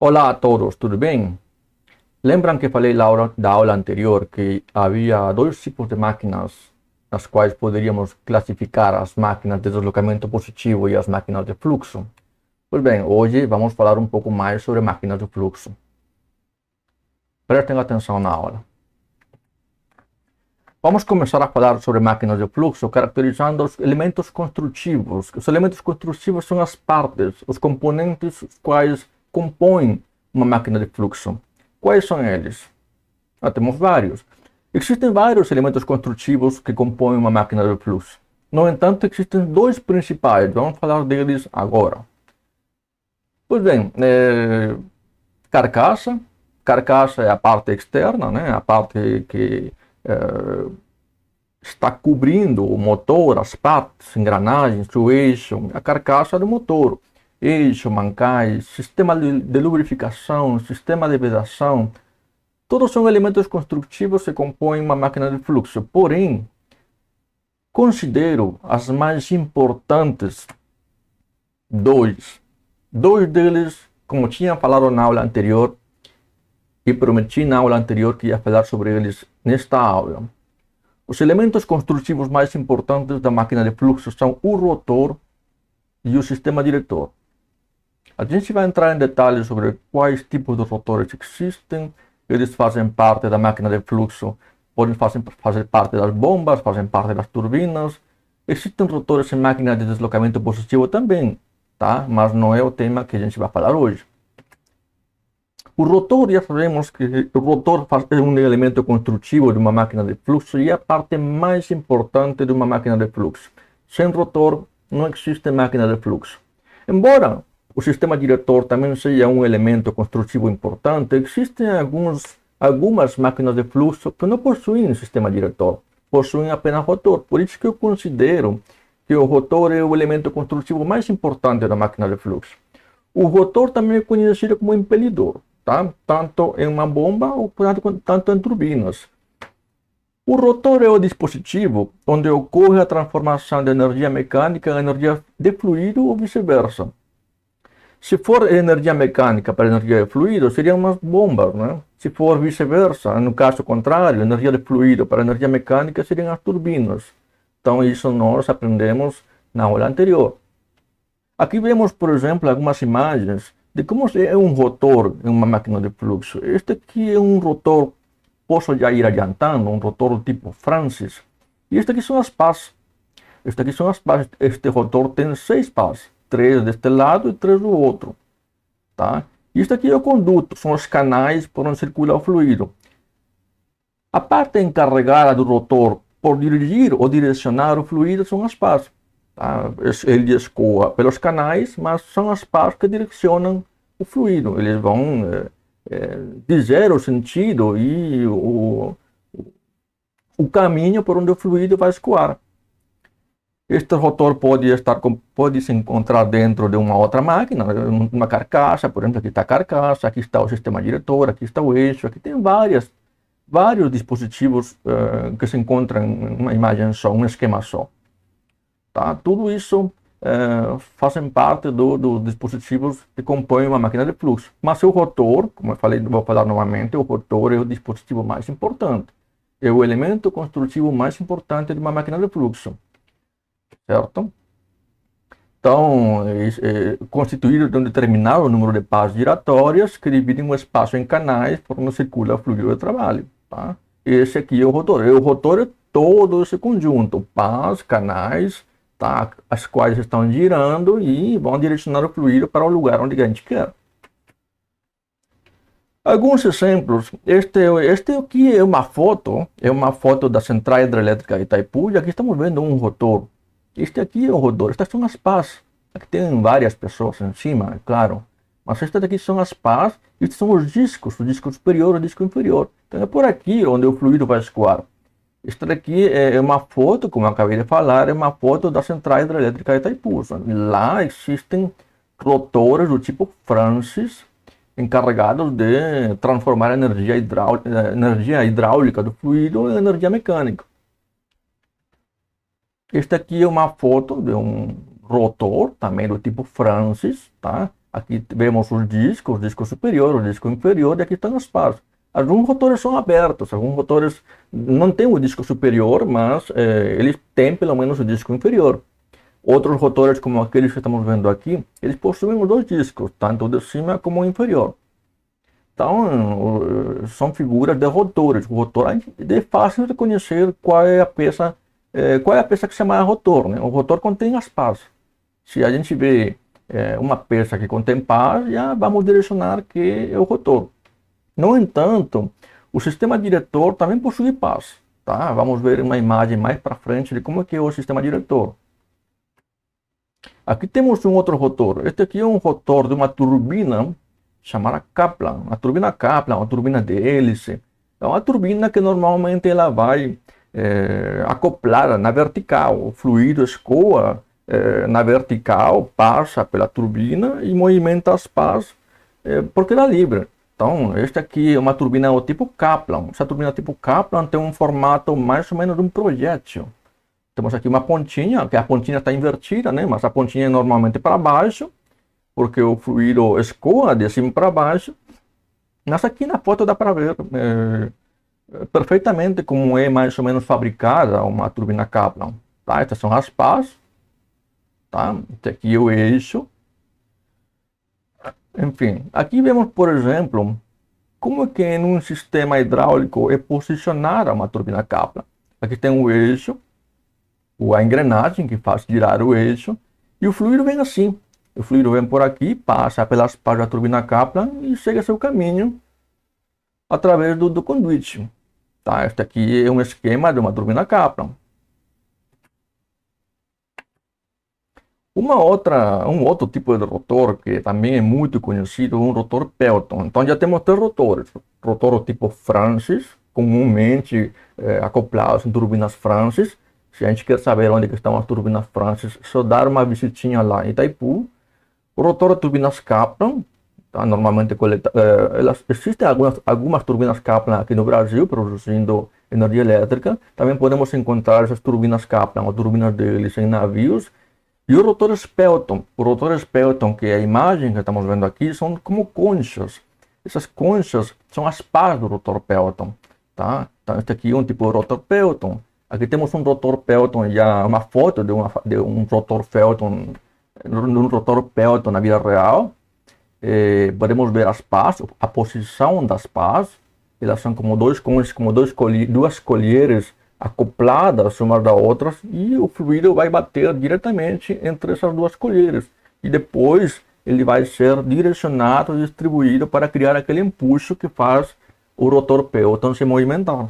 Olá a todos, tudo bem? Lembram que falei da aula anterior que havia dois tipos de máquinas nas quais poderíamos classificar as máquinas de deslocamento positivo e as máquinas de fluxo? Pois bem, hoje vamos falar um pouco mais sobre máquinas de fluxo. Prestem atenção na aula. Vamos começar a falar sobre máquinas de fluxo, caracterizando os elementos construtivos. Os elementos construtivos são as partes, os componentes os quais compõem uma máquina de fluxo. Quais são eles? Temos vários. Existem vários elementos construtivos que compõem uma máquina de fluxo. No entanto, existem dois principais. Vamos falar deles agora. Pois bem, carcaça. Carcaça é a parte externa, né? A parte que está cobrindo o motor, as partes, engrenagens, o eixo, a carcaça do motor. Eixo, mancais, sistema de lubrificação, sistema de vedação. Todos são elementos construtivos que compõem uma máquina de fluxo. Porém, considero as mais importantes dois. Dois deles, como tinha falado na aula anterior, e prometi na aula anterior que ia falar sobre eles nesta aula. Os elementos construtivos mais importantes da máquina de fluxo são o rotor e o sistema diretor. A gente vai entrar em detalhes sobre quais tipos de rotores existem. Eles fazem parte da máquina de fluxo, podem fazer parte das bombas, fazem parte das turbinas. Existem rotores em máquina de deslocamento positivo também, tá? Mas não é o tema que a gente vai falar hoje. O rotor, já sabemos que o rotor é um elemento construtivo de uma máquina de fluxo e é a parte mais importante de uma máquina de fluxo. Sem rotor, não existe máquina de fluxo. Embora o sistema diretor também seja um elemento construtivo importante, existem algumas máquinas de fluxo que não possuem sistema diretor, possuem apenas rotor. Por isso que eu considero que o rotor é o elemento construtivo mais importante da máquina de fluxo. O rotor também é conhecido como impelidor, tá? Tanto em uma bomba ou tanto em turbinas. O rotor é o dispositivo onde ocorre a transformação de energia mecânica em energia de fluido ou vice-versa. Se for energia mecânica para energia de fluido, seriam umas bombas, né? Se for vice-versa, no caso contrário, energia de fluido para energia mecânica seriam as turbinas. Então, isso nós aprendemos na aula anterior. Aqui vemos, por exemplo, algumas imagens de como é um rotor em uma máquina de fluxo. Este aqui é um rotor, posso já ir adiantando, um rotor do tipo Francis. E este aqui são as pás. Este aqui são as pás. Este rotor tem 6 pás. 3 deste lado e 3 do outro. Tá? Isto aqui é o conduto, são os canais por onde circula o fluido. A parte encarregada do rotor por dirigir ou direcionar o fluido são as pás. Tá? Ele escoa pelos canais, mas são as pás que direcionam o fluido. Eles vão dizer o sentido e o caminho por onde o fluido vai escoar. Este rotor pode se encontrar dentro de uma outra máquina, uma carcaça, por exemplo, aqui está a carcaça, aqui está o sistema diretor, aqui está o eixo, aqui tem vários dispositivos que se encontram em uma imagem só, um esquema só. Tá? Tudo isso fazem parte dos dispositivos que compõem uma máquina de fluxo. Mas o rotor, como eu falei, vou falar novamente, o rotor é o dispositivo mais importante. É o elemento construtivo mais importante de uma máquina de fluxo. Certo? Então, constituído de um determinado número de pás giratórias que dividem o espaço em canais por onde circula o fluido de trabalho. Tá? Esse aqui é o rotor. O rotor é todo esse conjunto, pás, canais, tá? As quais estão girando e vão direcionar o fluido para o lugar onde a gente quer. Alguns exemplos. Este aqui é uma foto da central hidrelétrica de Itaipu, e aqui estamos vendo um rotor. Este aqui é o rotor, estas são as pás. Aqui tem várias pessoas em cima, é claro. Mas estas aqui são as pás, e estes são os discos, o disco superior e o disco inferior. Então é por aqui onde o fluido vai escoar. Esta daqui é uma foto, como eu acabei de falar, é uma foto da central hidrelétrica de Itaipu. Lá existem rotores do tipo Francis, encarregados de transformar a energia hidráulica do fluido em energia mecânica. Esta aqui é uma foto de um rotor, também do tipo Francis, tá? Aqui vemos os discos, o disco superior, o disco inferior, e aqui estão as pás. Alguns rotores são abertos, alguns rotores não têm o disco superior, mas eles têm pelo menos o disco inferior. Outros rotores, como aqueles que estamos vendo aqui, eles possuem os dois discos, tanto o de cima como o inferior. Então, são figuras de rotores. O rotor é fácil de reconhecer qual é a peça que se chama rotor, né? O rotor contém as pás. Se a gente vê uma peça que contém pás, já vamos direcionar que é o rotor. No entanto, o sistema diretor também possui pás, tá? Vamos ver uma imagem mais para frente de como é que é o sistema diretor. Aqui temos um outro rotor. Este aqui é um rotor de uma turbina chamada Kaplan. A turbina Kaplan, uma turbina de hélice. É uma turbina que normalmente ela vai acoplada na vertical. O fluido escoa na vertical, passa pela turbina e movimenta as pás porque ela é livre. Então, esta aqui é uma turbina do tipo Kaplan. Essa turbina tipo Kaplan tem um formato mais ou menos de um projétil. Temos aqui uma pontinha, que a pontinha está invertida, né? Mas a pontinha é normalmente para baixo, porque o fluido escoa de cima para baixo. Mas aqui na foto dá para ver perfeitamente como é mais ou menos fabricada uma turbina Kaplan. Tá? Estas são as pás. Tá? Este aqui é o eixo. Enfim, aqui vemos, por exemplo, como é que em um sistema hidráulico é posicionada uma turbina Kaplan. Aqui tem o eixo, a engrenagem que faz girar o eixo, e o fluido vem assim. O fluido vem por aqui, passa pelas pás da turbina Kaplan e segue seu caminho através do conduíte. Tá? Este aqui é um esquema de uma turbina Kaplan. Um outro tipo de rotor que também é muito conhecido é um rotor Pelton. Então já temos três rotores. Rotor tipo Francis, comumente acoplados em turbinas Francis. Se a gente quer saber onde estão as turbinas Francis, só dar uma visitinha lá em Itaipu. O rotor de turbinas Kaplan, tá? Normalmente existem algumas turbinas Kaplan aqui no Brasil, produzindo energia elétrica. Também podemos encontrar essas turbinas Kaplan, ou turbinas de hélice em navios. E o rotor Pelton. O rotor Pelton, que é a imagem que estamos vendo aqui, são como conchas. Essas conchas são as pás do rotor Pelton. Tá? Então, este aqui é um tipo de rotor Pelton. Aqui temos um rotor Pelton, já uma foto de um rotor Pelton, na vida real. Podemos ver as pás, a posição das pás. Elas são como dois conchas, como duas colheres acopladas umas das outras, e o fluido vai bater diretamente entre essas duas colheres. E depois ele vai ser direcionado e distribuído para criar aquele empuxo que faz o rotor Pelton se movimentar.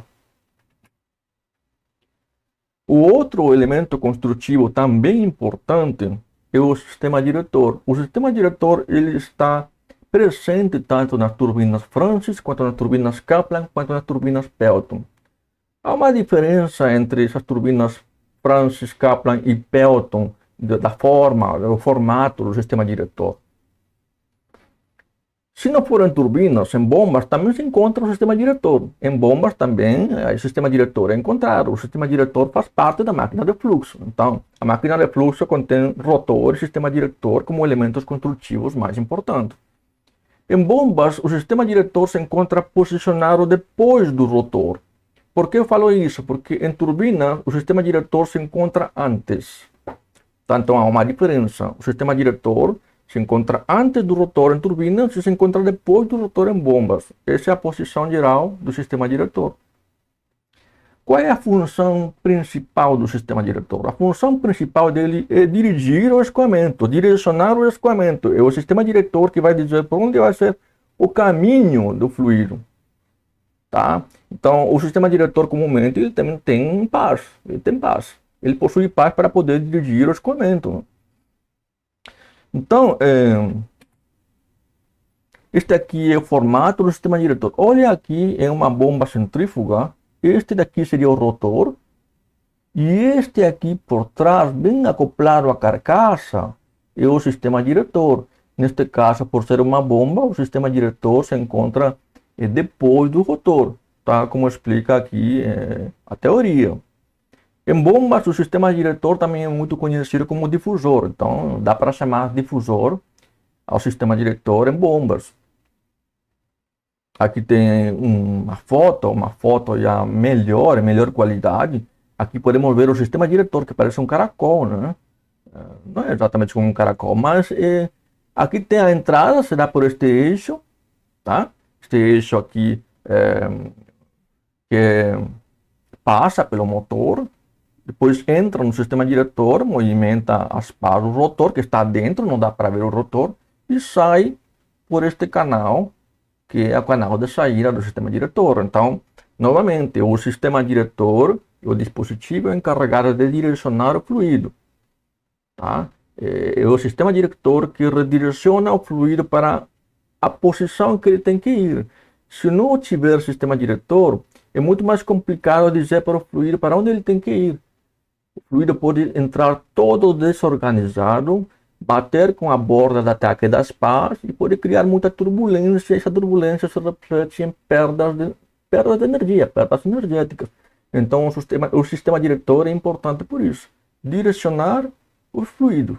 O outro elemento construtivo também importante é o sistema diretor. O sistema diretor ele está presente tanto nas turbinas Francis, quanto nas turbinas Kaplan, quanto nas turbinas Pelton. Há uma diferença entre essas turbinas Francis, Kaplan e Pelton do formato do sistema diretor. Se não forem turbinas, em bombas também se encontra o sistema diretor. Em bombas também o sistema diretor é encontrado. O sistema diretor faz parte da máquina de fluxo. Então, a máquina de fluxo contém rotor e sistema diretor como elementos construtivos mais importantes. Em bombas, o sistema diretor se encontra posicionado depois do rotor. Por que eu falo isso? Porque em turbina o sistema diretor se encontra antes. Então há uma diferença. O sistema diretor se encontra antes do rotor em turbina e se encontra depois do rotor em bombas. Essa é a posição geral do sistema diretor. Qual é a função principal do sistema diretor? A função principal dele é dirigir o escoamento, direcionar o escoamento. É o sistema diretor que vai dizer por onde vai ser o caminho do fluido. Tá? Então, o sistema diretor comumente ele também tem pás. Ele possui pás para poder dirigir o escoamento. Então, este aqui é o formato do sistema diretor. Olha aqui, é uma bomba centrífuga. Este daqui seria o rotor. E este aqui por trás, bem acoplado à carcaça, é o sistema diretor. Neste caso, por ser uma bomba, o sistema diretor se encontra depois do rotor, tá? Como explica aqui a teoria. Em bombas, o sistema diretor também é muito conhecido como difusor. Então, dá para chamar difusor ao sistema diretor em bombas. Aqui tem uma foto já melhor qualidade. Aqui podemos ver o sistema diretor, que parece um caracol, né? Não é exatamente como um caracol, mas aqui tem a entrada, será por este eixo, tá? Este eixo aqui que passa pelo motor, depois entra no sistema diretor, movimenta as pás do rotor, que está dentro, não dá para ver o rotor, e sai por este canal, que é o canal de saída do sistema diretor. Então, novamente, o sistema diretor é o dispositivo encarregado de direcionar o fluido. Tá? É o sistema diretor que redireciona o fluido para a posição que ele tem que ir. Se não tiver sistema diretor, é muito mais complicado dizer para o fluido para onde ele tem que ir. O fluido pode entrar todo desorganizado, bater com a borda de ataque das pás e pode criar muita turbulência. Essa turbulência se reflete em perdas de energia, perdas energéticas. Então, o sistema diretor é importante por isso. Direcionar o fluido.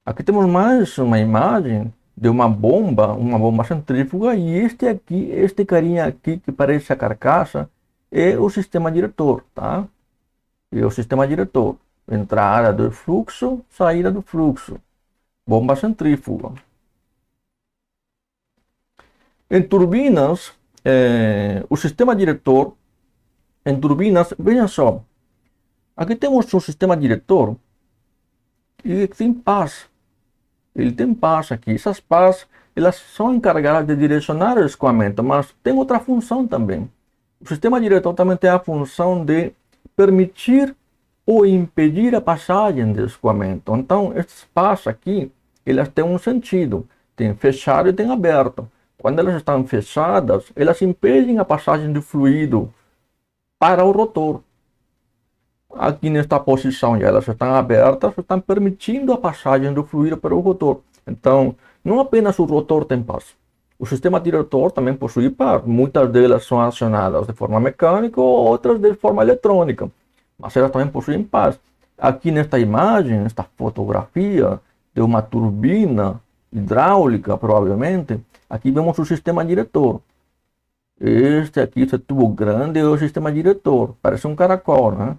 Aqui temos mais uma imagem de uma bomba centrífuga, e este carinha aqui que parece a carcaça, é o sistema diretor, tá? É o sistema diretor. Entrada do fluxo, saída do fluxo. Bomba centrífuga. Em turbinas, o sistema diretor, em turbinas, veja só, aqui temos um sistema diretor e tem pás. Ele tem pás aqui. Essas pás, elas são encarregadas de direcionar o escoamento, mas tem outra função também. O sistema diretor também tem a função de permitir ou impedir a passagem de escoamento. Então, esses pás aqui, elas têm um sentido. Tem fechado e tem aberto. Quando elas estão fechadas, elas impedem a passagem do fluido para o rotor. Aqui nesta posição, já elas estão abertas, estão permitindo a passagem do fluido para o rotor. Então, não apenas o rotor tem pás. O sistema diretor também possui pás. Muitas delas são acionadas de forma mecânica ou outras de forma eletrônica. Mas elas também possuem pás. Aqui nesta imagem, nesta fotografia de uma turbina hidráulica, provavelmente, aqui vemos o sistema diretor. Este aqui, esse tubo grande, é o sistema diretor. Parece um caracol, né?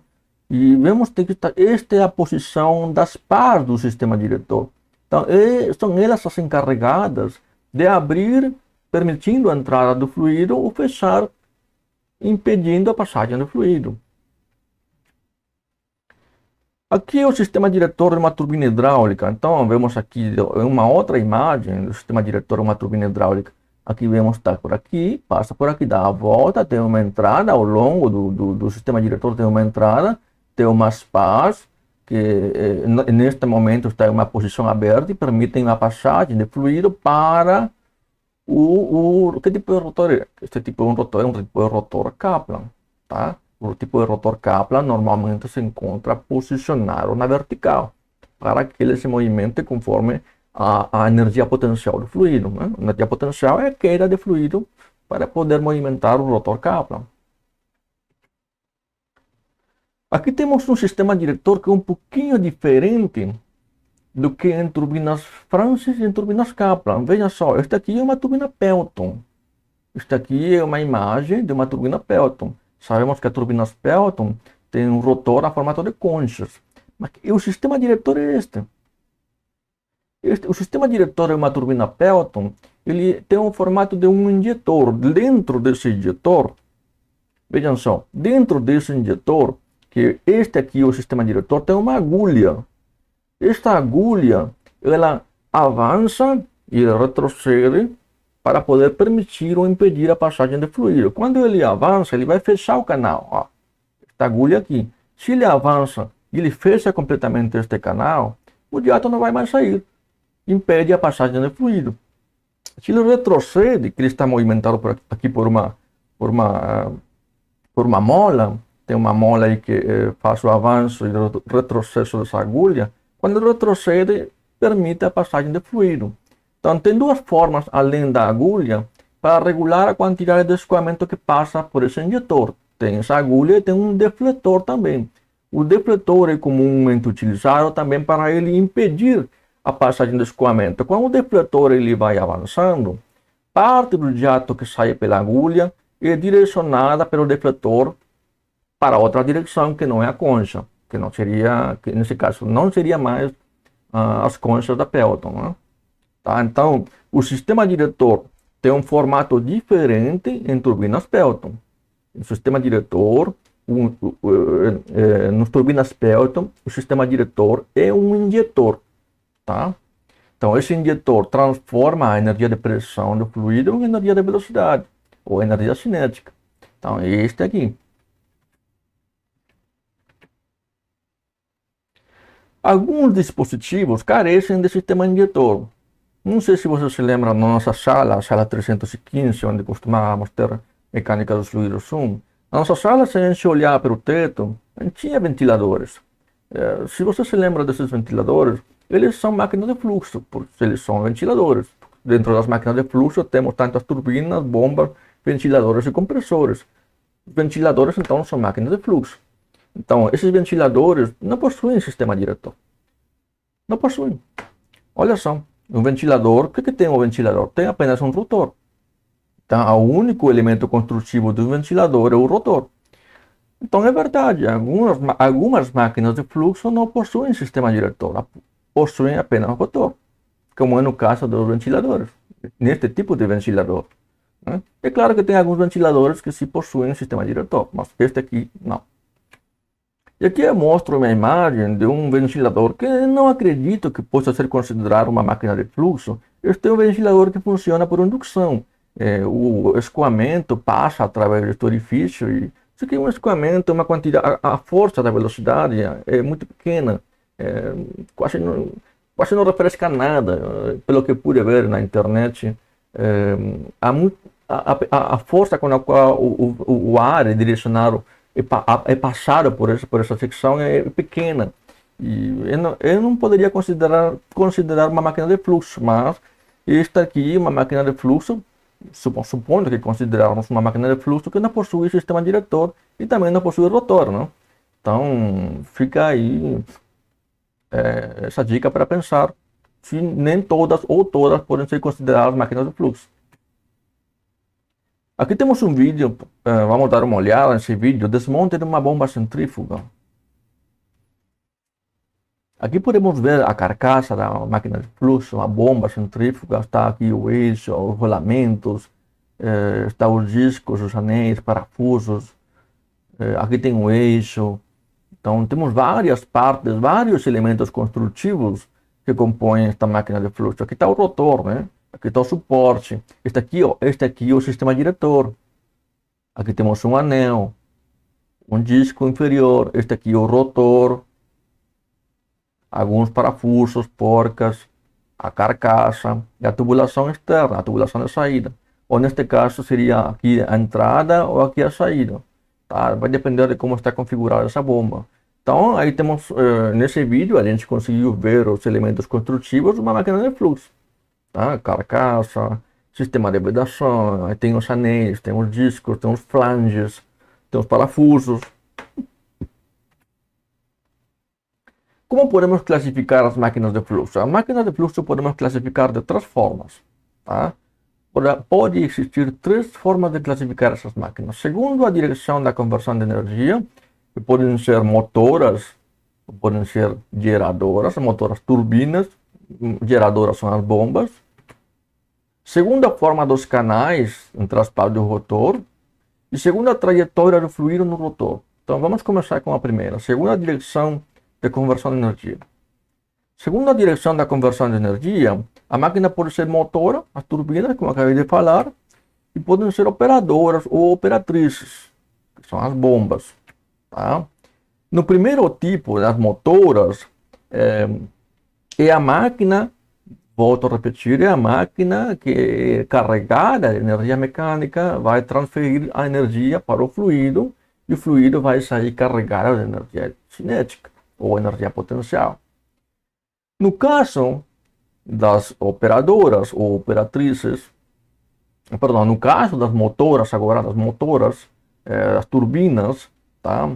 E vemos que esta é a posição das pás do sistema diretor. Então, são elas as encarregadas de abrir, permitindo a entrada do fluido, ou fechar, impedindo a passagem do fluido. Aqui é o sistema diretor de uma turbina hidráulica. Então, vemos aqui uma outra imagem do sistema diretor de uma turbina hidráulica. Aqui vemos, está por aqui, passa por aqui, dá a volta, tem uma entrada ao longo do sistema diretor, tem uma entrada, tem umas pás, que neste momento está em uma posição aberta e permitem a passagem de fluido para que tipo de rotor é? Este tipo é um tipo de rotor Kaplan, tá? O tipo de rotor Kaplan normalmente se encontra posicionado na vertical, para que ele se movimente conforme a energia potencial do fluido, né? A energia potencial é a queda de fluido para poder movimentar o rotor Kaplan. Aqui temos um sistema diretor que é um pouquinho diferente do que em turbinas Francis e em turbinas Kaplan. Veja só, esta aqui é uma turbina Pelton. Esta aqui é uma imagem de uma turbina Pelton. Sabemos que as turbinas Pelton têm um rotor a formato de conchas. Mas o sistema diretor é este. O sistema diretor de uma turbina Pelton, ele tem um formato de um injetor. Dentro desse injetor, vejam só, dentro desse injetor, que este aqui, o sistema diretor, tem uma agulha. Esta agulha, ela avança e retrocede para poder permitir ou impedir a passagem de fluido. Quando ele avança, ele vai fechar o canal. Ó, esta agulha aqui. Se ele avança e ele fecha completamente este canal, o diato não vai mais sair. Impede a passagem de fluido. Se ele retrocede, que ele está movimentado aqui por uma mola, tem uma mola aí que faz o avanço e o retrocesso dessa agulha. Quando ele retrocede, permite a passagem de fluido. Então, tem duas formas, além da agulha, para regular a quantidade de escoamento que passa por esse injetor. Tem essa agulha e tem um defletor também. O defletor é comumente utilizado também para ele impedir a passagem do escoamento? Quando o defletor ele vai avançando, parte do jato que sai pela agulha é direcionada pelo defletor para outra direção que não é a concha, que não seria, que nesse caso não seria mais as conchas da Pelton, né? Tá? Então, o sistema diretor tem um formato diferente em turbinas Pelton. O sistema diretor, nas turbinas Pelton, o sistema diretor é um injetor, tá? Então, esse injetor transforma a energia de pressão do fluido em energia de velocidade, ou energia cinética. Então, é este aqui. Alguns dispositivos carecem de sistema injetor. Não sei se você se lembra na nossa sala, a sala 315, onde costumávamos ter mecânica dos fluidos 1. Na nossa sala, se a gente olhar para o teto, a gente tinha ventiladores. Se você se lembra desses ventiladores, eles são máquinas de fluxo, porque eles são ventiladores. Dentro das máquinas de fluxo temos tantas turbinas, bombas, ventiladores e compressores. Os ventiladores, então, são máquinas de fluxo. Então, esses ventiladores não possuem sistema diretor. Não possuem. Olha só, um ventilador, o que tem um ventilador? Tem apenas um rotor. Então, o único elemento construtivo do ventilador é o rotor. Então, é verdade, algumas máquinas de fluxo não possuem sistema diretor, possuem apenas rotor, como é no caso dos ventiladores, neste tipo de ventilador, né? É claro que tem alguns ventiladores que sim possuem sistema diretor, mas este aqui não. E aqui eu mostro uma imagem de um ventilador que não acredito que possa ser considerado uma máquina de fluxo. Este é um ventilador que funciona por indução. O escoamento passa através deste orifício e isso aqui é um escoamento, uma quantidade, a força da velocidade é muito pequena, quase não refresca nada, pelo que pude ver na internet. A força com a qual o ar é direcionado, é passado por essa secção é pequena. E eu não poderia considerar uma máquina de fluxo, mas esta aqui é uma máquina de fluxo, supondo que considerarmos uma máquina de fluxo que não possui sistema diretor e também não possui rotor, né? Então fica aí essa dica para pensar se nem todas ou todas podem ser consideradas máquinas de fluxo. Aqui temos um vídeo, vamos dar uma olhada nesse vídeo, desmonte de uma bomba centrífuga. Aqui podemos ver a carcaça da máquina de fluxo, a bomba centrífuga, está aqui o eixo, os rolamentos, está os discos, os anéis, parafusos, aqui tem o eixo. Então temos várias partes, vários elementos construtivos que compõem esta máquina de fluxo. Aqui está o rotor, né? Aqui está o suporte. Este aqui é o sistema diretor. Aqui temos um anel, um disco inferior. Este aqui é o rotor. Alguns parafusos, porcas, a carcaça e a tubulação externa, a tubulação de saída. Ou neste caso seria aqui a entrada ou aqui a saída. Tá? Vai depender de como está configurada essa bomba. Então aí temos, nesse vídeo a gente conseguiu ver os elementos construtivos de uma máquina de fluxo. Tá? Carcaça, sistema de vedação, aí tem os anéis, tem os discos, tem os flanges, tem os parafusos. Como podemos classificar as máquinas de fluxo? As máquinas de fluxo podemos classificar de três formas. Tá? Pode existir três formas de classificar essas máquinas. Segundo a direção da conversão de energia, que podem ser motoras, podem ser geradoras, motoras turbinas, geradoras são as bombas. Segundo a forma dos canais entre as partes do rotor. E segundo a trajetória do fluido no rotor. Então vamos começar com a primeira. Segundo a direção de conversão de energia. Segundo a direção da conversão de energia, a máquina pode ser motora, as turbinas, como acabei de falar, e podem ser operadoras ou operatrizes, que são as bombas. Tá? No primeiro tipo, das motoras, é a máquina, volto a repetir, é a máquina que, carregada de energia mecânica, vai transferir a energia para o fluido, e o fluido vai sair carregado de energia cinética ou energia potencial. No caso das operadoras ou operatrizes, perdão, no caso das motoras, agora das motoras, as turbinas, tá?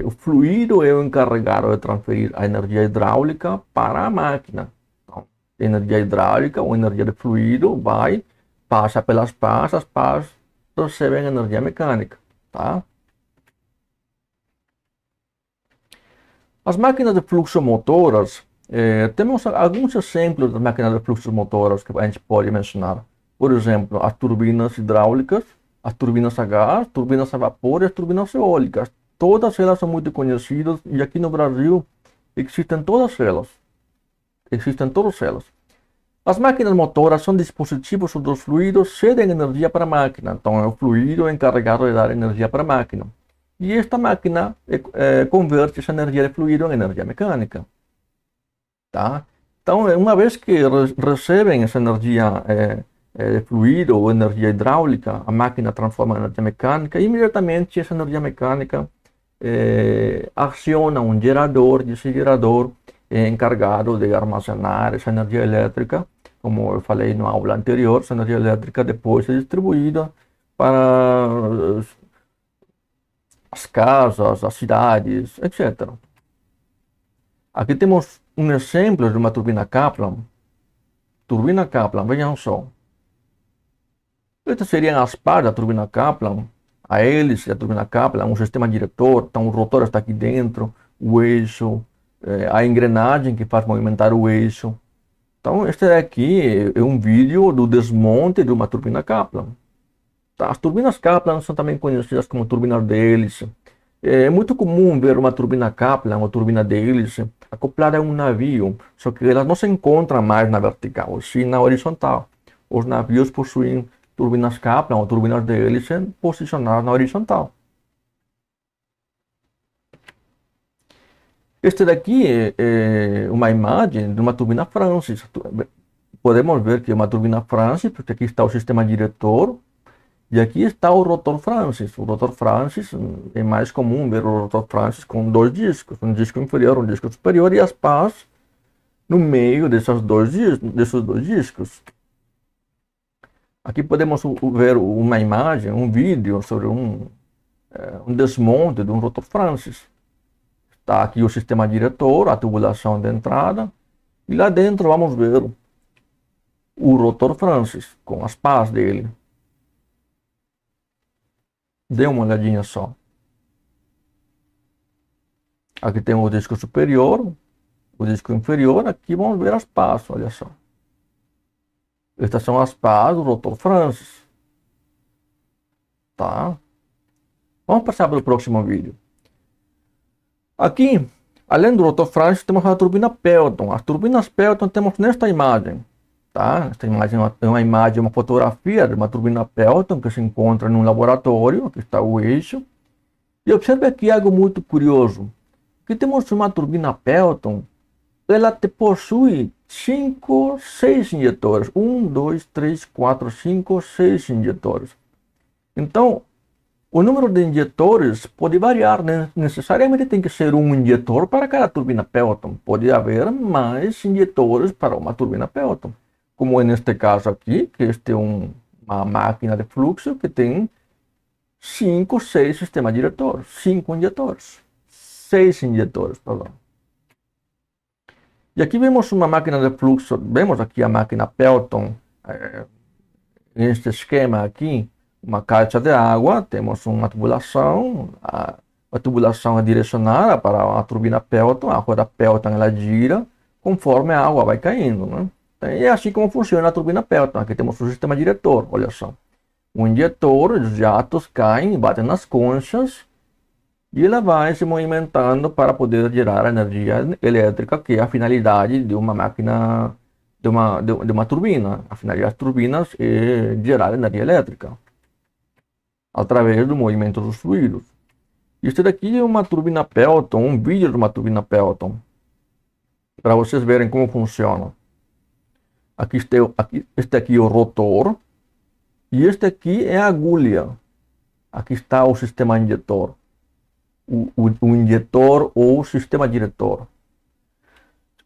O fluido é o encarregado de transferir a energia hidráulica para a máquina. energia hidráulica ou energia de fluido, passa pelas pás, as pás recebem energia mecânica, tá? As máquinas de fluxo motoras, temos alguns exemplos de máquinas de fluxo motoras que a gente pode mencionar. Por exemplo, as turbinas hidráulicas, as turbinas a gás, turbinas a vapor e as turbinas eólicas. Todas elas são muito conhecidas e aqui no Brasil existem todas elas. Existem todas elas. As máquinas motoras são dispositivos onde os fluidos cedem energia para a máquina. Então, é o fluido encarregado de dar energia para a máquina. E esta máquina converte essa energia de fluido em energia mecânica. Tá? Então, uma vez que recebem essa energia de fluido ou energia hidráulica, a máquina transforma em energia mecânica e imediatamente essa energia mecânica aciona um gerador e esse gerador é encarregado de armazenar essa energia elétrica. Como eu falei na aula anterior, essa energia elétrica depois é distribuída para as casas, as cidades, etc. Aqui temos um exemplo de uma turbina Kaplan. Turbina Kaplan, vejam só. Estas seriam as pás da turbina Kaplan, a hélice da turbina Kaplan, um sistema diretor, então o rotor está aqui dentro, o eixo, a engrenagem que faz movimentar o eixo. Então, este aqui é um vídeo do desmonte de uma turbina Kaplan. Tá? As turbinas Kaplan são também conhecidas como turbinas de hélice. É muito comum ver uma turbina Kaplan ou turbina de hélice acoplada a um navio, só que elas não se encontram mais na vertical, sim na horizontal. Os navios possuem turbinas Kaplan ou turbinas de hélice posicionadas na horizontal. Este daqui é uma imagem de uma turbina Francis. Podemos ver que é uma turbina Francis, porque aqui está o sistema diretor e aqui está o rotor Francis. O rotor Francis é mais comum ver o rotor Francis com dois discos, um disco inferior, um disco superior e as pás no meio desses dois discos. Aqui podemos ver uma imagem, um vídeo sobre um desmonte de um rotor Francis. Está aqui o sistema diretor, a tubulação de entrada, e lá dentro vamos ver o rotor Francis, com as pás dele. Dê uma olhadinha só. Aqui tem o disco superior, o disco inferior, aqui vamos ver as pás, olha só. Estas são as pás do rotor Francis. Tá? Vamos passar para o próximo vídeo. Aqui, além do rotor Francis, temos a turbina Pelton. As turbinas Pelton temos nesta imagem. Tá? Esta imagem é uma imagem, uma fotografia de uma turbina Pelton que se encontra num laboratório. Aqui está o eixo. E observe aqui algo muito curioso. Aqui temos uma turbina Pelton. Ela possui 6 injetores. 1, 2, 3, 4, 5, 6 injetores. Então, o número de injetores pode variar, né? Necessariamente tem que ser um injetor para cada turbina Pelton. Pode haver mais injetores para uma turbina Pelton. Como é neste caso aqui, que este é uma máquina de fluxo que tem 5, 6 sistemas diretores. 5 injetores. 6 injetores, perdão. E aqui vemos uma máquina de fluxo. Vemos aqui a máquina Pelton. Neste esquema aqui, uma caixa de água, temos uma tubulação, a tubulação é direcionada para a turbina Pelton, a roda Pelton ela gira conforme a água vai caindo, né? Então, é assim como funciona a turbina Pelton. Aqui temos o sistema diretor, olha só. O injetor, os jatos caem, batem nas conchas e ela vai se movimentando para poder gerar energia elétrica, que é a finalidade de uma máquina, de uma turbina. A finalidade das turbinas é gerar energia elétrica através do movimento dos fluidos. Este daqui é uma turbina Pelton, um vídeo de uma turbina Pelton, para vocês verem como funciona. Este aqui é o rotor e este aqui é a agulha. Aqui está o sistema injetor, o injetor ou o sistema diretor.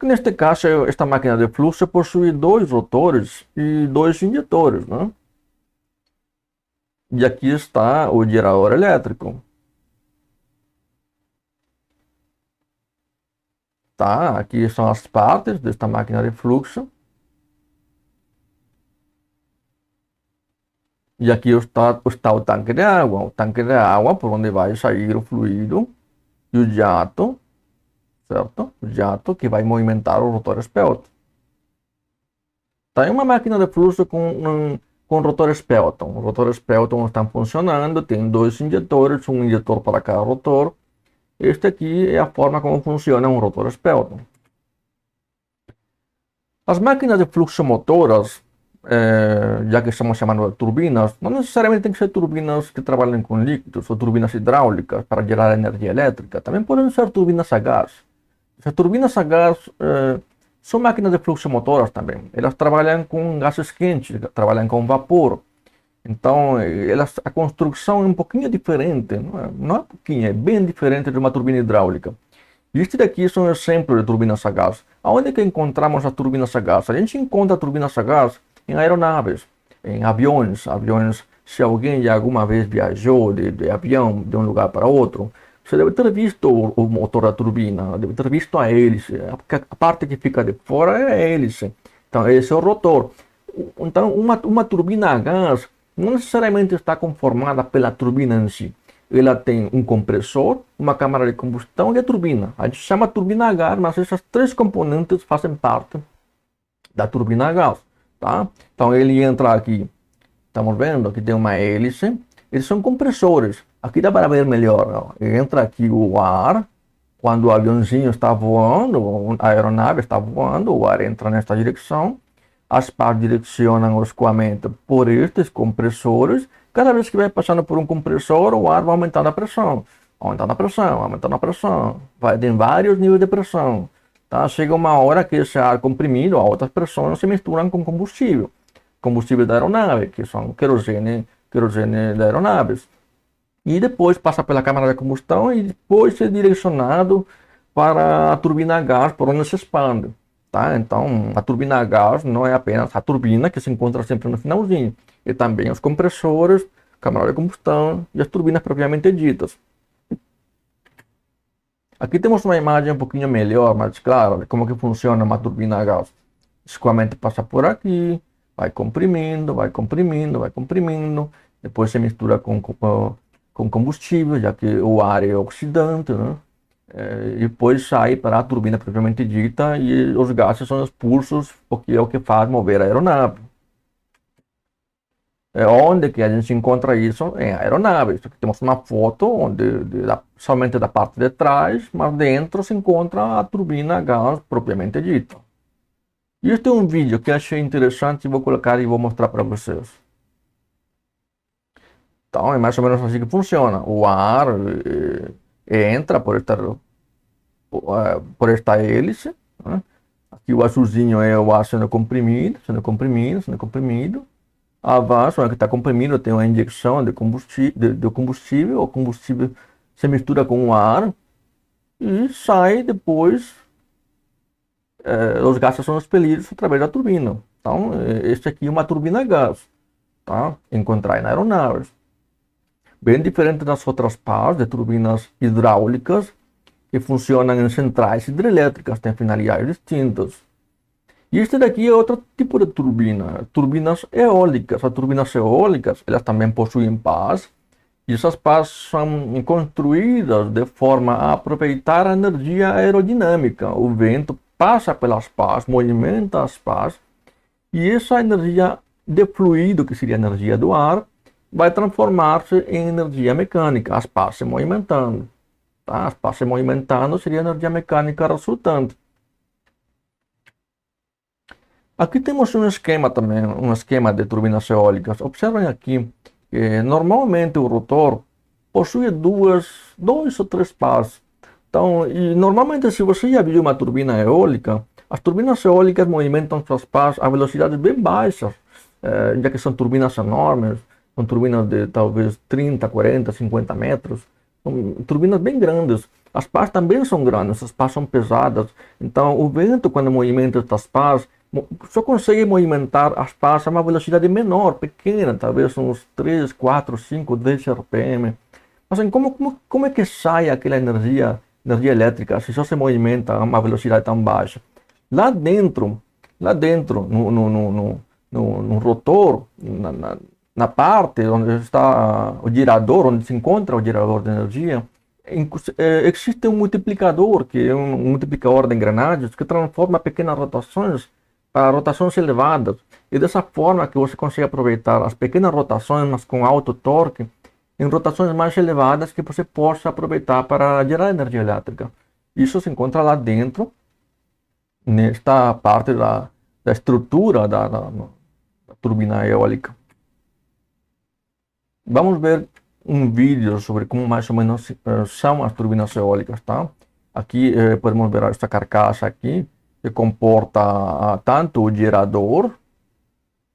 Neste caso, esta máquina de fluxo possui 2 rotores e 2 injetores, né? E aqui está o gerador elétrico. Tá? Aqui são as partes desta máquina de fluxo. E aqui está o tanque de água. O tanque de água por onde vai sair o fluido e o jato, certo? O jato que vai movimentar o rotor espelto. Tem uma máquina de fluxo com rotor Spelton. Os rotores Spelton estão funcionando, tem dois injetores, um injetor para cada rotor. Este aqui é a forma como funciona um rotor Spelton. As máquinas de fluxo motoras, já que estamos chamando de turbinas, não necessariamente tem que ser turbinas que trabalhem com líquidos ou turbinas hidráulicas para gerar energia elétrica. Também podem ser turbinas a gás. As turbinas a gás são máquinas de fluxo motoras também. Elas trabalham com gases quentes, trabalham com vapor. Então, a construção é um pouquinho diferente, não é pouquinho, é bem diferente de uma turbina hidráulica. E este daqui é um exemplo de turbinas a gás. Onde que encontramos as turbinas a gás? A gente encontra turbinas a gás em aeronaves, em aviões. Se alguém já alguma vez viajou de avião de um lugar para outro, você deve ter visto o motor da turbina, deve ter visto a hélice. A parte que fica de fora é a hélice. Então, esse é o rotor. Então, uma turbina a gás não necessariamente está conformada pela turbina em si. Ela tem um compressor, uma câmara de combustão e a turbina. A gente chama turbina a gás, mas essas três componentes fazem parte da turbina a gás. Tá? Então, ele entra aqui. Estamos vendo que tem uma hélice. Eles são compressores. Aqui dá para ver melhor. Ó. Entra aqui o ar. Quando o aviãozinho está voando, a aeronave está voando, o ar entra nesta direção. As pás direcionam o escoamento por estes compressores. Cada vez que vai passando por um compressor, o ar vai aumentando a pressão. Aumentando a pressão, aumentando a pressão. Vai ter vários níveis de pressão. Tá? Chega uma hora que esse ar comprimido, a outras pressões se misturam com combustível. Combustível da aeronave, que são querosene da aeronaves. E depois passa pela câmara de combustão e depois é direcionado para a turbina a gás, por onde se expande. Tá? Então, a turbina a gás não é apenas a turbina que se encontra sempre no finalzinho, e também os compressores, câmara de combustão e as turbinas propriamente ditas. Aqui temos uma imagem um pouquinho melhor, mais clara, de como que funciona uma turbina a gás. O escoamento passa por aqui, vai comprimindo, vai comprimindo, vai comprimindo, depois se mistura com combustível, já que o ar é oxidante, né? E depois sai para a turbina propriamente dita e os gases são expulsos, porque é o que faz mover a aeronave. Onde que a gente encontra isso? Em aeronaves. Aqui temos uma foto onde somente da parte de trás, mas dentro se encontra a turbina a gás propriamente dita. E este é um vídeo que achei interessante e vou colocar e vou mostrar para vocês. Então é mais ou menos assim que funciona. O ar entra por esta hélice, né? Aqui o azulzinho é o ar sendo comprimido, sendo comprimido, sendo comprimido. A vaso, que está comprimido, tem uma injeção de combustível, o combustível se mistura com o ar e sai depois, os gases são expelidos através da turbina. Então, este aqui é uma turbina a gás, tá? Encontrar na aeronaves. Bem diferente das outras pás de turbinas hidráulicas que funcionam em centrais hidrelétricas, tem finalidades distintas. E este daqui é outro tipo de turbina, turbinas eólicas. As turbinas eólicas, elas também possuem pás, e essas pás são construídas de forma a aproveitar a energia aerodinâmica. O vento passa pelas pás, movimenta as pás, e essa energia de fluido, que seria a energia do ar, vai transformar-se em energia mecânica, as pás se movimentando. Tá? As pás se movimentando seria a energia mecânica resultante. Aqui temos um esquema também, um esquema de turbinas eólicas. Observem aqui que normalmente o rotor possui dois ou três pás. Então, e normalmente se você já viu uma turbina eólica, as turbinas eólicas movimentam suas pás a velocidades bem baixas, já que são turbinas enormes, são turbinas de talvez 30, 40, 50 metros, são turbinas bem grandes. As pás também são grandes, as pás são pesadas, então o vento quando movimenta estas pás só consegue movimentar as pás a uma velocidade menor, pequena, talvez uns 3, 4, 5, 10 RPM. Mas como é que sai aquela energia elétrica se só se movimenta a uma velocidade tão baixa? Lá dentro no rotor, na parte onde está o gerador, onde se encontra o gerador de energia, existe um multiplicador, que é um multiplicador de engrenagens, que transforma pequenas rotações para rotações elevadas. E dessa forma que você consegue aproveitar as pequenas rotações, mas com alto torque, em rotações mais elevadas que você possa aproveitar para gerar energia elétrica. Isso se encontra lá dentro, nesta parte da estrutura da turbina eólica. Vamos ver um vídeo sobre como mais ou menos são as turbinas eólicas, tá? Aqui podemos ver esta carcaça aqui, que comporta tanto o gerador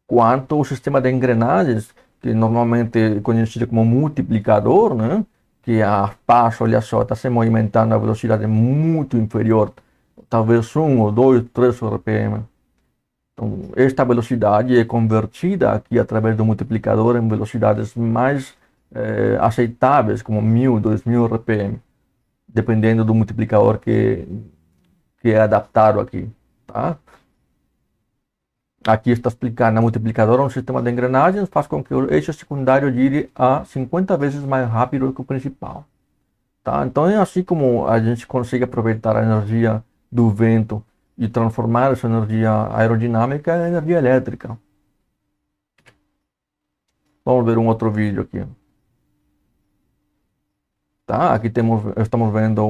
quanto o sistema de engrenagens, que normalmente é conhecido como multiplicador, né? Que a pás, olha só, está se movimentando a velocidade muito inferior, talvez 1 ou 2, 3 RPM. Então, esta velocidade é convertida aqui através do multiplicador em velocidades mais aceitáveis, como 1000, 2000 RPM, dependendo do multiplicador que é adaptado aqui, tá? Aqui está explicando, a multiplicadora, um sistema de engrenagens faz com que o eixo secundário gire a 50 vezes mais rápido que o principal. Tá? Então é assim como a gente consegue aproveitar a energia do vento e transformar essa energia aerodinâmica em energia elétrica. Vamos ver um outro vídeo aqui. Tá? Aqui estamos vendo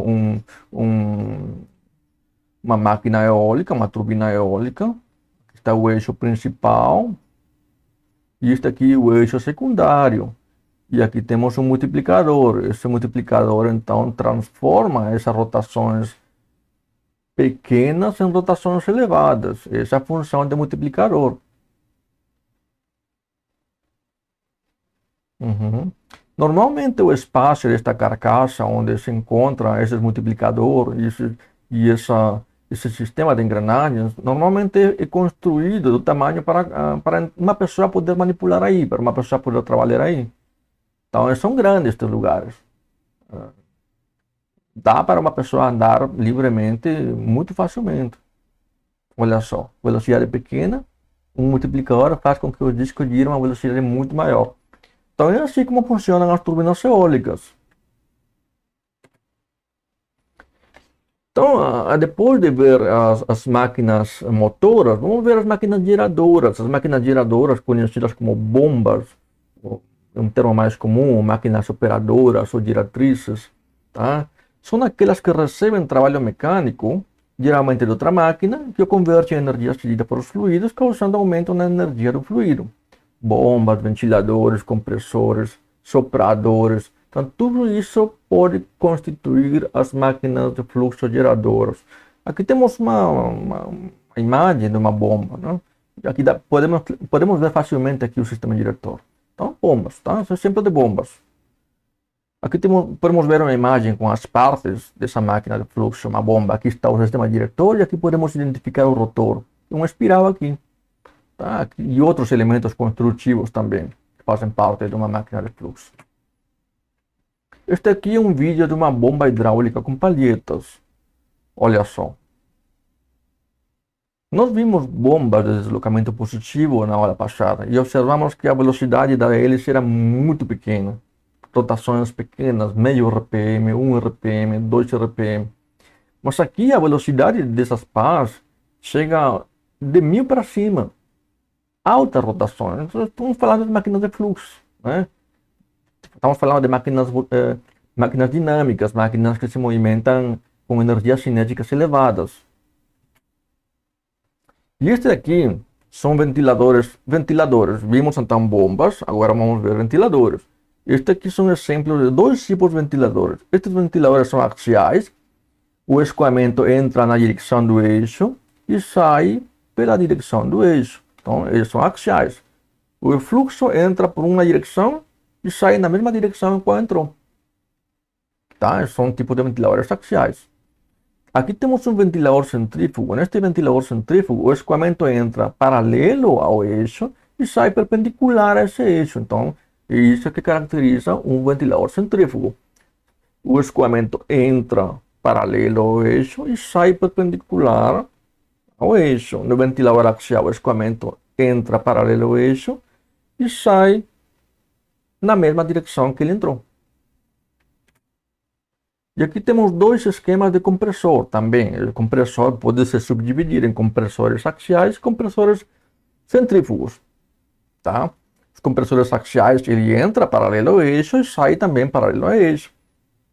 uma máquina eólica, uma turbina eólica. Está o eixo principal e este aqui o eixo secundário. E aqui temos um multiplicador. Esse multiplicador então transforma essas rotações pequenas em rotações elevadas. Essa é a função do multiplicador. Normalmente o espaço desta carcaça onde se encontra esse multiplicador e esse sistema de engrenagens, normalmente é construído do tamanho para uma pessoa poder manipular aí, para uma pessoa poder trabalhar aí. Então, são grandes estes lugares. Dá para uma pessoa andar livremente muito facilmente. Olha só, velocidade pequena, um multiplicador faz com que o disco gire a uma velocidade muito maior. Então é assim como funcionam as turbinas eólicas. Então, depois de ver as máquinas motoras, vamos ver as máquinas geradoras. As máquinas geradoras, conhecidas como bombas, um termo mais comum, máquinas operadoras ou geratrizes, tá? São aquelas que recebem trabalho mecânico, geralmente de outra máquina, que o converte em energia cedida por os fluidos, causando aumento na energia do fluido. Bombas, ventiladores, compressores, sopradores. Então, tudo isso pode constituir as máquinas de fluxo geradoras. Aqui temos uma imagem de uma bomba, né? Aqui podemos ver facilmente aqui o sistema diretor. Então, bombas, tá? São exemplo de bombas. Aqui podemos ver uma imagem com as partes dessa máquina de fluxo, uma bomba. Aqui está o sistema diretor e aqui podemos identificar o rotor. Uma espiral aqui. Tá? E outros elementos construtivos também, que fazem parte de uma máquina de fluxo. Este aqui é um vídeo de uma bomba hidráulica com palhetas. Olha só. Nós vimos bombas de deslocamento positivo na hora passada e observamos que a velocidade da hélice era muito pequena. Rotações pequenas, meio RPM, 1 RPM, 2 RPM. Mas aqui a velocidade dessas pás chega de 1000 para cima. Altas rotações. Estamos falando de máquinas de fluxo, né? Estamos falando de máquinas dinâmicas, máquinas que se movimentam com energias cinéticas elevadas. E este aqui são ventiladores. Vimos então bombas, agora vamos ver ventiladores. Este aqui são exemplos de dois tipos de ventiladores. Estes ventiladores são axiais. O escoamento entra na direção do eixo e sai pela direção do eixo. Então, eles são axiais. O fluxo entra por uma direção e sai na mesma direção em qual entrou. Tá? São tipos de ventiladores axiais. Aqui temos um ventilador centrífugo. Neste ventilador centrífugo, o escoamento entra paralelo ao eixo e sai perpendicular a esse eixo. Então, é isso que caracteriza um ventilador centrífugo. O escoamento entra paralelo ao eixo e sai perpendicular ao eixo. No ventilador axial, o escoamento entra paralelo ao eixo e sai na mesma direção que ele entrou. E aqui temos dois esquemas de compressor também. O compressor pode se subdividir em compressores axiais e compressores centrífugos. Tá? Os compressores axiais, ele entra paralelo ao eixo e sai também paralelo ao eixo.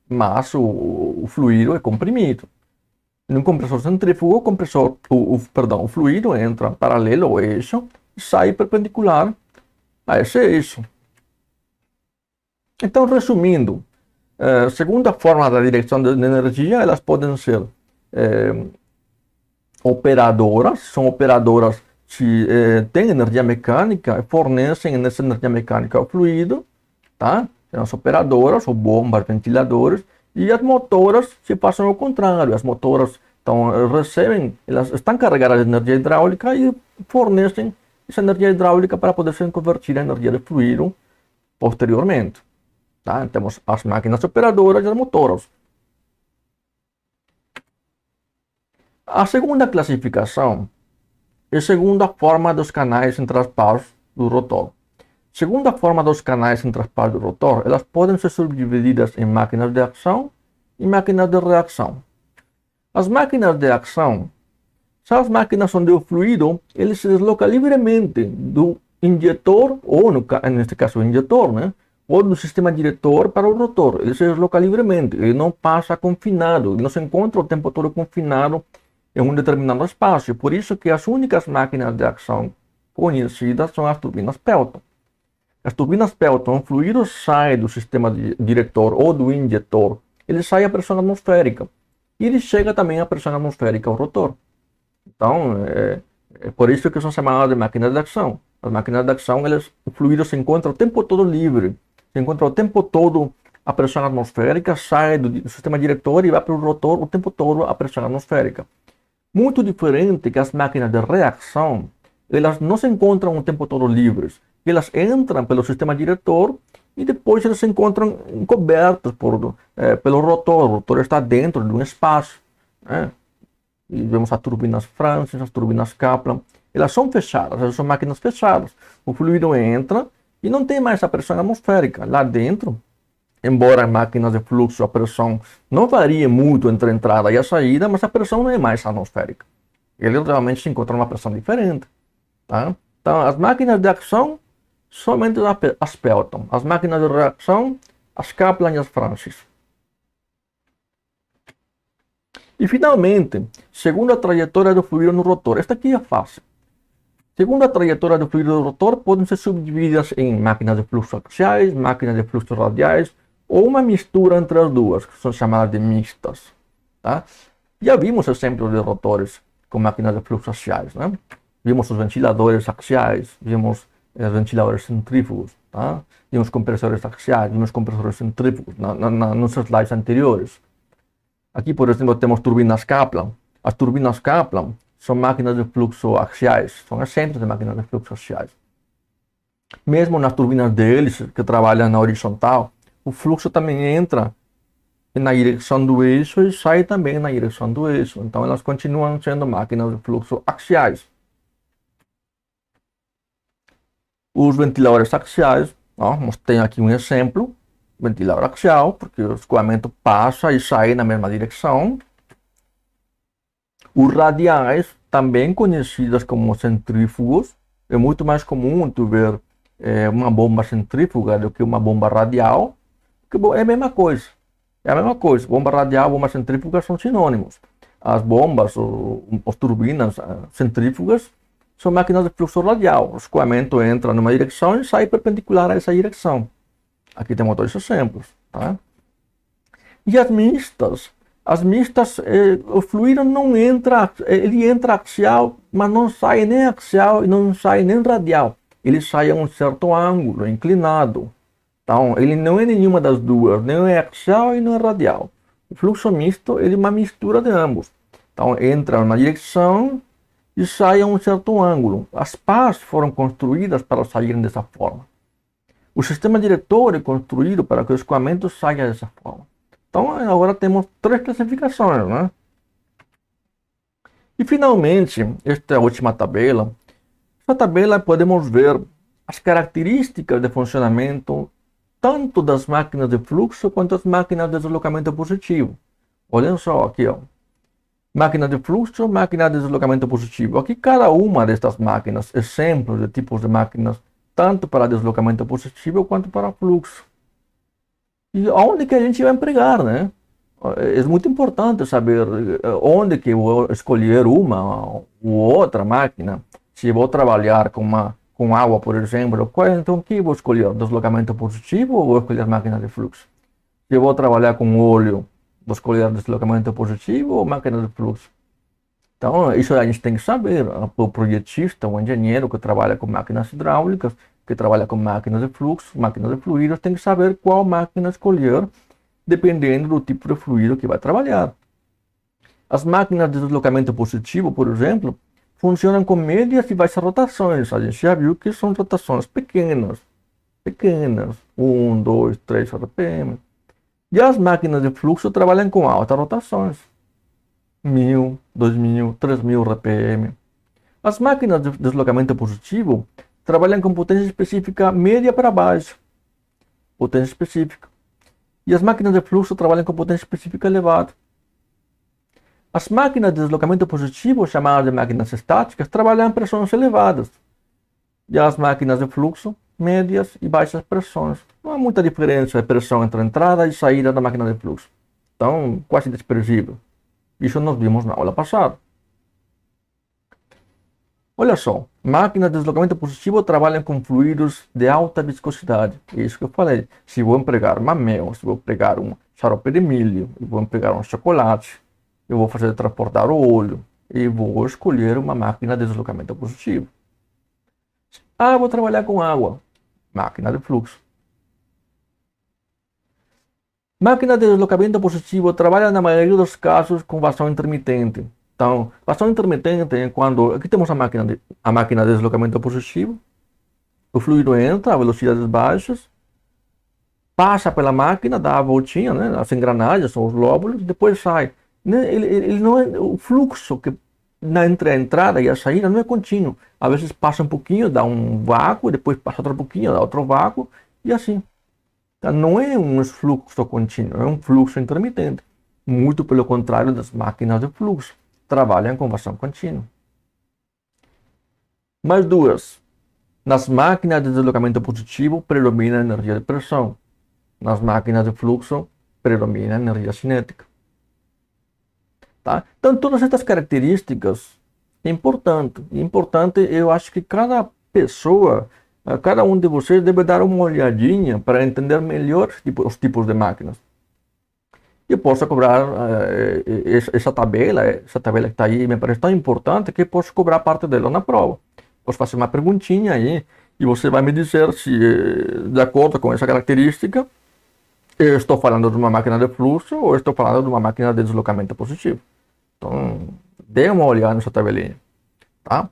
Mas o fluido é comprimido. No compressor centrífugo, o fluido entra paralelo ao eixo e sai perpendicular a esse eixo. Então, resumindo, segundo a forma da direção de energia, elas podem ser operadoras, são operadoras que têm energia mecânica, fornecem essa energia mecânica ao fluido, tá? São as operadoras, ou bombas, ventiladores, e as motoras se passam ao contrário. As motoras recebem, elas estão carregadas de energia hidráulica e fornecem essa energia hidráulica para poder ser convertida em energia de fluido posteriormente. Tá? Temos as máquinas operadoras e as motoras. A segunda classificação é segundo a forma dos canais entre as partes do rotor. Segundo a forma dos canais entre as partes do rotor, elas podem ser subdivididas em máquinas de ação e máquinas de reação. As máquinas de ação são as máquinas onde o fluido ele se desloca livremente do injetor, ou neste caso o injetor, né? Ou do sistema diretor para o rotor. Ele se desloca livremente, ele não passa confinado, ele não se encontra o tempo todo confinado em um determinado espaço. Por isso que as únicas máquinas de ação conhecidas são as turbinas Pelton. As turbinas Pelton, o fluido sai do sistema diretor ou do injetor, ele sai a pressão atmosférica e ele chega também a pressão atmosférica ao rotor. Então, é por isso que são chamadas de máquinas de ação. As máquinas de ação, o fluido se encontra o tempo todo livre, se encontra o tempo todo a pressão atmosférica, sai do sistema diretor e vai para o rotor o tempo todo a pressão atmosférica. Muito diferente que as máquinas de reação, elas não se encontram o tempo todo livres. Elas entram pelo sistema diretor e depois elas se encontram cobertas pelo rotor. O rotor está dentro de um espaço. Né? E vemos as turbinas Francis, as turbinas Kaplan. Elas são fechadas, elas são máquinas fechadas. O fluido entra e não tem mais a pressão atmosférica. Lá dentro, embora as máquinas de fluxo, a pressão não varie muito entre a entrada e a saída, mas a pressão não é mais atmosférica. Ele realmente se encontra numa pressão diferente. Tá? Então, as máquinas de ação, somente as Pelton. As máquinas de reação, as Kaplan e as Francis. E, finalmente, segundo a trajetória do fluido no rotor. Esta aqui é fácil. Segundo a trajetória do fluido do rotor, podem ser subdivididas em máquinas de fluxo axiais, máquinas de fluxo radiais, ou uma mistura entre as duas, que são chamadas de mistas. Tá? Já vimos exemplos de rotores com máquinas de fluxo axiais. Né? Vimos os ventiladores axiais, vimos os ventiladores centrífugos, tá? Vimos compressores axiais, vimos compressores centrífugos nos slides anteriores. Aqui, por exemplo, temos turbinas Kaplan. As turbinas Kaplan são máquinas de fluxo axiais, são exemplos de máquinas de fluxo axiais. Mesmo nas turbinas de hélice, que trabalham na horizontal, o fluxo também entra na direção do eixo e sai também na direção do eixo. Então, elas continuam sendo máquinas de fluxo axiais. Os ventiladores axiais, ó, mostrei aqui um exemplo. Ventilador axial, porque o escoamento passa e sai na mesma direção. Os radiais, também conhecidos como centrífugos, é muito mais comum tu ver uma bomba centrífuga do que uma bomba radial, porque é a mesma coisa. É a mesma coisa. Bomba radial e bomba centrífuga são sinônimos. As bombas, as turbinas centrífugas, são máquinas de fluxo radial. O escoamento entra numa direção e sai perpendicular a essa direção. Aqui temos dois exemplos. Tá? E as mistas? As mistas, o fluido não entra, ele entra axial, mas não sai nem axial e não sai nem radial. Ele sai a um certo ângulo, inclinado. Então, ele não é nenhuma das duas, nem é axial e não é radial. O fluxo misto ele é uma mistura de ambos. Então, entra na direção e sai a um certo ângulo. As pás foram construídas para saírem dessa forma. O sistema diretor é construído para que o escoamento saia dessa forma. Então, agora temos três classificações, né? E, finalmente, esta é a última tabela. Nessa tabela podemos ver as características de funcionamento tanto das máquinas de fluxo quanto das máquinas de deslocamento positivo. Olhem só aqui, ó. Máquina de fluxo, máquina de deslocamento positivo. Aqui cada uma destas máquinas, exemplos de tipos de máquinas, tanto para deslocamento positivo quanto para fluxo. E onde que a gente vai empregar, né? É muito importante saber onde que eu vou escolher uma ou outra máquina. Se vou trabalhar com água, por exemplo, então que vou escolher? Deslocamento positivo ou vou escolher máquina de fluxo? Se eu vou trabalhar com óleo, vou escolher deslocamento positivo ou máquina de fluxo? Então, isso a gente tem que saber. O projetista, o engenheiro que trabalha com máquinas hidráulicas, que trabalha com máquinas de fluxo, máquinas de fluidos, tem que saber qual máquina escolher, dependendo do tipo de fluido que vai trabalhar. As máquinas de deslocamento positivo, por exemplo, funcionam com médias e baixas rotações. A gente já viu que são rotações pequenas, 1, 2, 3 RPM. E as máquinas de fluxo trabalham com altas rotações, 1000, 2000, 3000 RPM. As máquinas de deslocamento positivo trabalham com potência específica média para baixa, potência específica. E as máquinas de fluxo trabalham com potência específica elevada. As máquinas de deslocamento positivo, chamadas de máquinas estáticas, trabalham em pressões elevadas. E as máquinas de fluxo, médias e baixas pressões. Não há muita diferença de pressão entre a entrada e saída da máquina de fluxo. Então, quase desprezível. Isso nós vimos na aula passada. Olha só, máquinas de deslocamento positivo trabalham com fluidos de alta viscosidade. É isso que eu falei. Se vou empregar uma mel, se vou empregar um xarope de milho, se vou empregar um chocolate, eu vou fazer transportar o óleo e vou escolher uma máquina de deslocamento positivo. Ah, vou trabalhar com água. Máquina de fluxo. Máquina de deslocamento positivo trabalha na maioria dos casos com vazão intermitente. Então, vazão intermitente é quando aqui temos a máquina de deslocamento positivo, o fluido entra a velocidades baixas, passa pela máquina, dá a voltinha, né, as engrenagens, são os lóbulos, depois sai. Ele não é o fluxo que entre a entrada e a saída não é contínuo. Às vezes passa um pouquinho, dá um vácuo, depois passa outro pouquinho, dá outro vácuo e assim. Então, não é um fluxo contínuo, é um fluxo intermitente. Muito pelo contrário das máquinas de fluxo, trabalham com vazão contínua. Mais duas. Nas máquinas de deslocamento positivo predomina a energia de pressão. Nas máquinas de fluxo predomina a energia cinética. Tá? Então, todas estas características é importante. Eu acho que cada pessoa, cada um de vocês deve dar uma olhadinha para entender melhor os tipos de máquinas. Eu posso cobrar essa tabela que está aí, me parece tão importante que eu posso cobrar parte dela na prova. Posso fazer uma perguntinha aí e você vai me dizer se, de acordo com essa característica, eu estou falando de uma máquina de fluxo ou estou falando de uma máquina de deslocamento positivo. Então, dê uma olhada nessa tabelinha. Tá?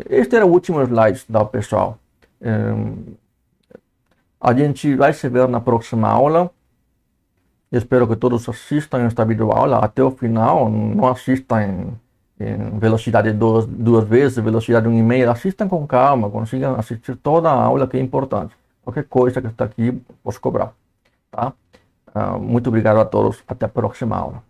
Este era o último slide, tá, pessoal? A gente vai se ver na próxima aula. Espero que todos assistam esta videoaula até o final. Não assistam em velocidade duas vezes, velocidade 1,5. Assistam com calma, consigam assistir toda a aula que é importante. Qualquer coisa que está aqui, posso cobrar. Tá? Muito obrigado a todos. Até a próxima aula.